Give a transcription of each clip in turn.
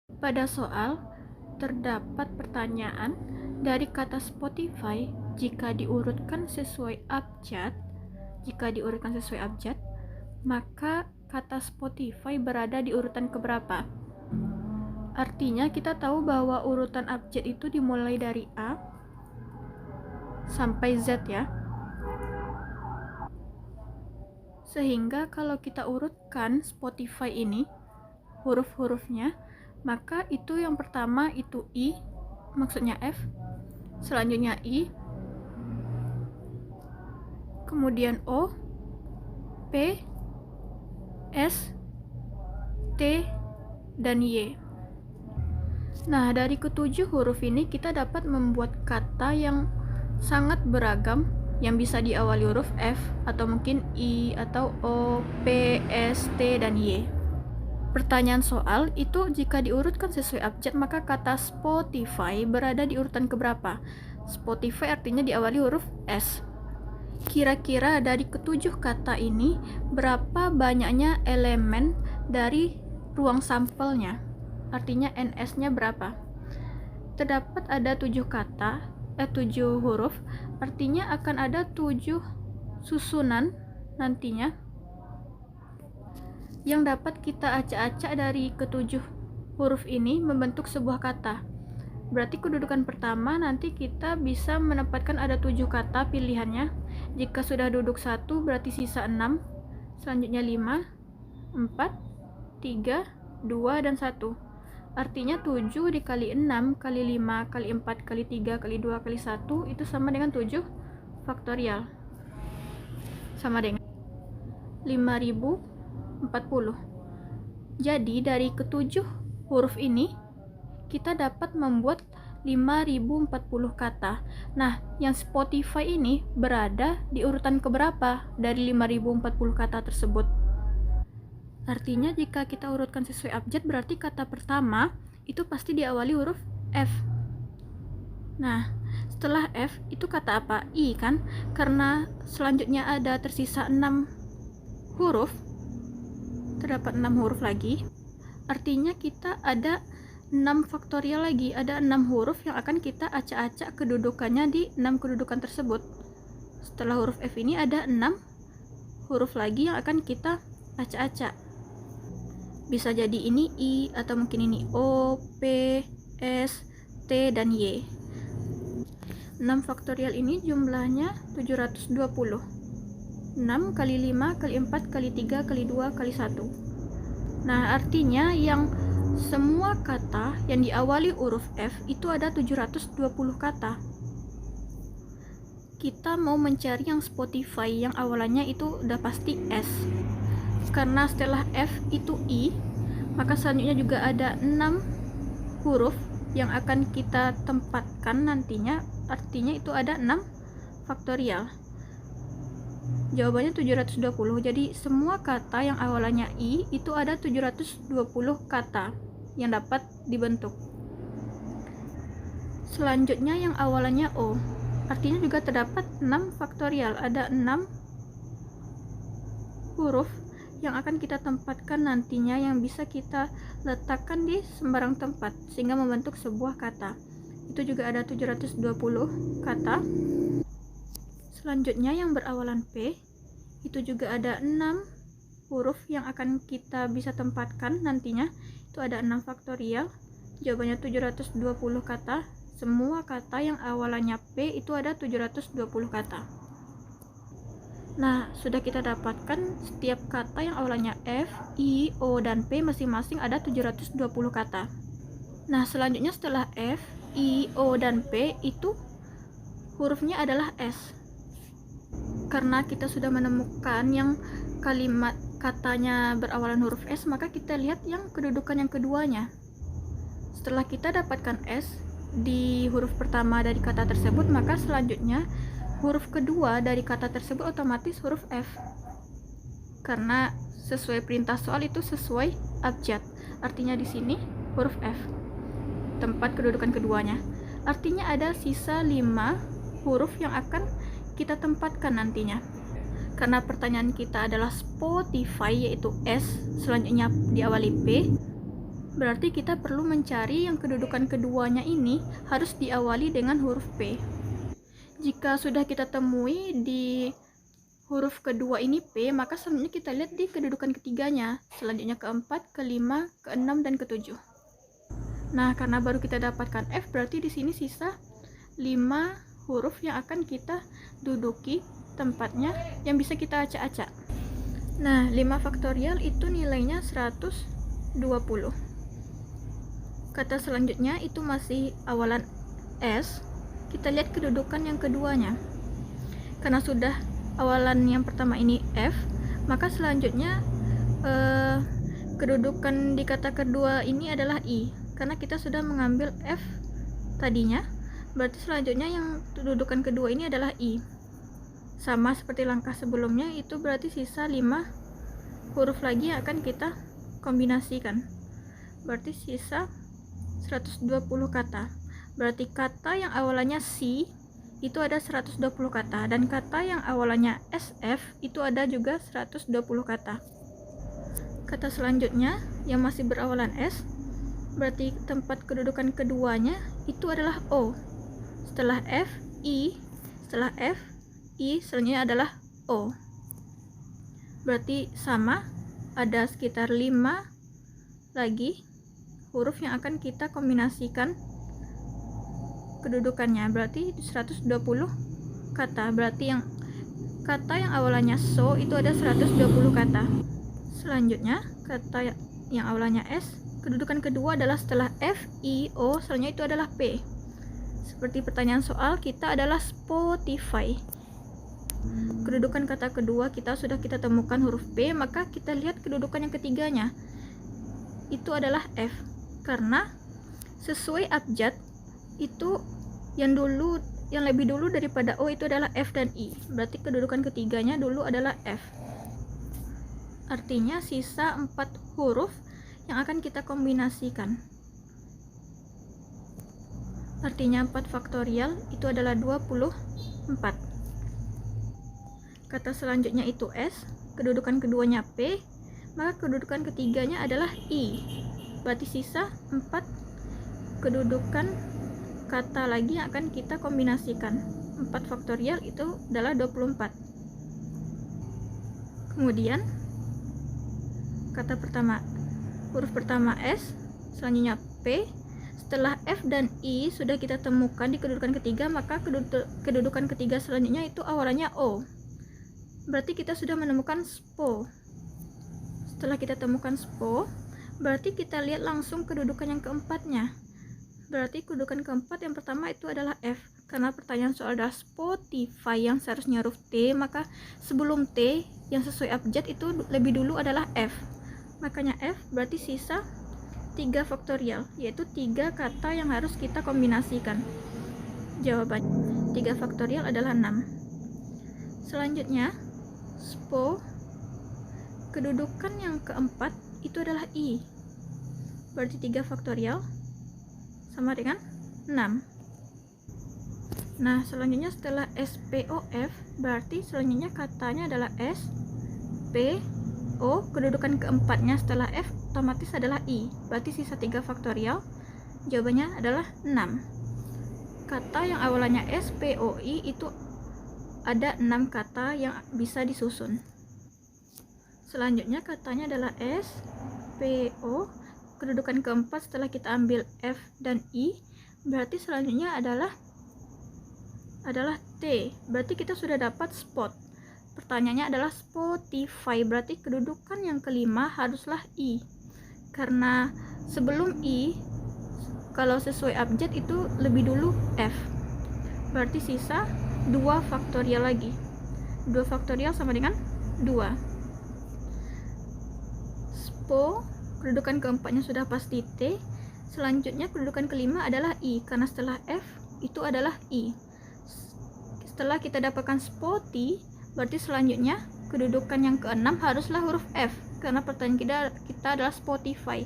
Pada soal, terdapat pertanyaan dari kata Spotify jika diurutkan sesuai abjad, maka kata Spotify berada di urutan keberapa? Artinya kita tahu bahwa urutan abjad itu dimulai dari A sampai Z ya. Sehingga kalau kita urutkan Spotify ini huruf-hurufnya, maka itu yang pertama itu I, maksudnya F, selanjutnya I, kemudian O, P, S, T, dan Y. Nah, dari ketujuh huruf ini kita dapat membuat kata yang sangat beragam yang bisa diawali huruf F atau mungkin I atau O, P, S, T, dan Y. Pertanyaan soal itu jika diurutkan sesuai abjad maka kata Spotify berada di urutan keberapa? Spotify artinya diawali huruf S. Kira-kira dari ketujuh kata ini berapa banyaknya elemen dari ruang sampelnya? Artinya NS-nya berapa? Terdapat ada 7 huruf, artinya akan ada 7 susunan nantinya yang dapat kita acak-acak dari ketujuh huruf ini membentuk sebuah kata. Berarti kedudukan pertama nanti kita bisa menempatkan ada 7 kata pilihannya. Jika sudah duduk 1 berarti sisa 6, selanjutnya 5, 4, 3, 2, dan 1. Artinya 7 dikali 6 kali 5 kali 4 kali 3 kali 2 kali 1 itu sama dengan 7 faktorial. Sama dengan 5040. Jadi dari ketujuh huruf ini kita dapat membuat 5040 kata. Nah, yang Spotify ini berada di urutan keberapa dari 5040 kata tersebut? Artinya jika kita urutkan sesuai abjad berarti kata pertama itu pasti diawali huruf F. Nah, setelah F itu kata apa? I kan? Karena selanjutnya ada tersisa 6 huruf, terdapat 6 huruf lagi. Artinya kita ada 6 faktorial lagi, ada 6 huruf yang akan kita acak-acak kedudukannya di 6 kedudukan tersebut. Setelah huruf F ini ada 6 huruf lagi yang akan kita acak-acak. Bisa jadi ini I atau mungkin ini O, P, S, T, dan Y. 6 faktorial ini jumlahnya 720. 6 kali 5 kali 4 kali 3 kali 2 kali 1. Nah, artinya yang semua kata yang diawali huruf F itu ada 720 kata. Kita mau mencari yang Spotify yang awalannya itu udah pasti S. Karena setelah F itu I, maka selanjutnya juga ada 6 huruf yang akan kita tempatkan nantinya, artinya itu ada 6 faktorial. Jawabannya 720. Jadi semua kata yang awalannya I itu ada 720 kata yang dapat dibentuk. Selanjutnya yang awalannya O, artinya juga terdapat 6 faktorial, ada 6 huruf yang akan kita tempatkan nantinya yang bisa kita letakkan di sembarang tempat sehingga membentuk sebuah kata. Itu juga ada 720 kata. Selanjutnya yang berawalan P itu juga ada 6 huruf yang akan kita bisa tempatkan nantinya, itu ada 6 faktorial. Jawabannya 720 kata. Semua kata yang awalannya P itu ada 720 kata. Nah, sudah kita dapatkan setiap kata yang awalannya F, I, O, dan P masing-masing ada 720 kata. Nah, selanjutnya setelah F, I, O, dan P itu hurufnya adalah S. Karena kita sudah menemukan yang kalimat katanya berawalan huruf S, maka kita lihat yang kedudukan yang keduanya. Setelah kita dapatkan S di huruf pertama dari kata tersebut, maka selanjutnya huruf kedua dari kata tersebut otomatis huruf F. Karena sesuai perintah soal itu sesuai abjad. Artinya di sini huruf F. Tempat kedudukan keduanya. Artinya ada sisa 5 huruf yang akan kita tempatkan nantinya. Karena pertanyaan kita adalah Spotify yaitu S, selanjutnya diawali P, Berarti kita perlu mencari yang kedudukan keduanya ini harus diawali dengan huruf P. Jika sudah kita temui di huruf kedua ini P, maka selanjutnya kita lihat di kedudukan ketiganya, selanjutnya keempat, kelima, keenam, dan ketujuh. Nah, karena baru kita dapatkan F, berarti di sini sisa 5 huruf yang akan kita duduki tempatnya yang bisa kita acak-acak. Nah, 5 faktorial itu nilainya 120. Kata selanjutnya itu masih awalan S. Kita lihat kedudukan yang keduanya. Karena sudah awalan yang pertama ini F, maka selanjutnya kedudukan di kata kedua ini adalah I. Karena kita sudah mengambil F tadinya, berarti selanjutnya yang kedudukan kedua ini adalah I. Sama seperti langkah sebelumnya, itu berarti sisa 5 huruf lagi yang akan kita kombinasikan. Berarti sisa 120 kata. Berarti kata yang awalannya C itu ada 120 kata, dan kata yang awalannya SF itu ada juga 120 kata. Kata selanjutnya yang masih berawalan S, berarti tempat kedudukan keduanya itu adalah O. Setelah F, I, setelah F, I, selanjutnya adalah O. Berarti sama, ada sekitar 5 lagi huruf yang akan kita kombinasikan kedudukannya, berarti 120 kata. Berarti yang kata yang awalannya so itu ada 120 kata. Selanjutnya kata yang awalannya S, kedudukan kedua adalah setelah F, I, O, selanjutnya itu adalah P. Seperti pertanyaan soal, kita adalah Spotify. Kedudukan kata kedua sudah kita temukan huruf P, maka kita lihat kedudukan yang ketiganya itu adalah F. Karena sesuai abjad itu yang lebih dulu daripada O itu adalah F dan I. Berarti kedudukan ketiganya dulu adalah F. Artinya sisa 4 huruf yang akan kita kombinasikan. Artinya 4 faktorial itu adalah 24. Kata selanjutnya itu S, kedudukan keduanya P, maka kedudukan ketiganya adalah I. Berarti sisa 4 kedudukan kata lagi yang akan kita kombinasikan. 4 faktorial itu adalah 24. Kemudian kata pertama, huruf pertama S, selanjutnya P. Setelah F dan I sudah kita temukan di kedudukan ketiga, maka kedudukan ketiga selanjutnya itu awalannya O. Berarti kita sudah menemukan SPO. Setelah kita temukan SPO, berarti kita lihat langsung kedudukan yang keempatnya. Berarti kedudukan keempat yang pertama itu adalah F. Karena pertanyaan soal adalah Spotify yang seharusnya huruf T, maka sebelum T yang sesuai abjad itu lebih dulu adalah F. Makanya F berarti sisa 3 faktorial, yaitu 3 kata yang harus kita kombinasikan. Jawabannya 3 faktorial adalah 6. Selanjutnya SPO, kedudukan yang keempat itu adalah I. Berarti 3 faktorial sama dengan 6. Nah, selanjutnya setelah SPOF, berarti selanjutnya katanya adalah SPO, kedudukan keempatnya setelah F otomatis adalah I. Berarti sisa 3 faktorial, jawabannya adalah 6. Kata yang awalannya SPOI itu ada 6 kata yang bisa disusun. Selanjutnya katanya adalah SPO, kedudukan keempat setelah kita ambil F dan I, berarti selanjutnya adalah T. Berarti kita sudah dapat spot. Pertanyaannya adalah Spotify, berarti kedudukan yang kelima haruslah I. Karena sebelum I, kalau sesuai abjad itu lebih dulu F. Berarti sisa 2 faktorial lagi. 2 faktorial sama dengan 2. SPO, kedudukan keempatnya sudah pasti T. Selanjutnya kedudukan kelima adalah I, karena setelah F itu adalah I. Setelah kita dapatkan Spoti, berarti selanjutnya kedudukan yang keenam haruslah huruf F, karena pertanyaan kita adalah Spotify.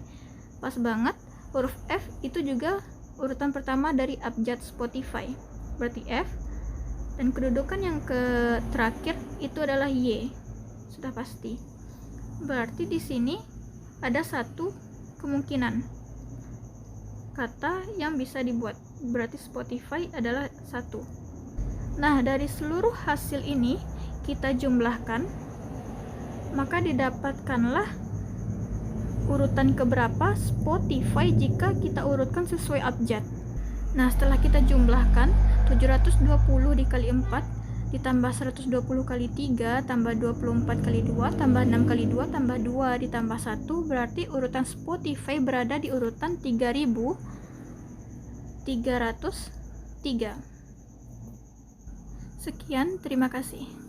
Pas banget, huruf F itu juga urutan pertama dari abjad Spotify, berarti F. Dan kedudukan yang terakhir itu adalah Y, sudah pasti. Berarti di sini ada satu kemungkinan, kata yang bisa dibuat. Berarti Spotify adalah 1. Nah, dari seluruh hasil ini kita jumlahkan, maka didapatkanlah urutan keberapa Spotify jika kita urutkan sesuai abjad. Nah, setelah kita jumlahkan, 720 dikali 4 ditambah 120 kali 3 tambah 24 kali 2 tambah 6 kali 2 tambah 2 ditambah 1, berarti urutan Spotify berada di urutan 3303. Sekian, terima kasih.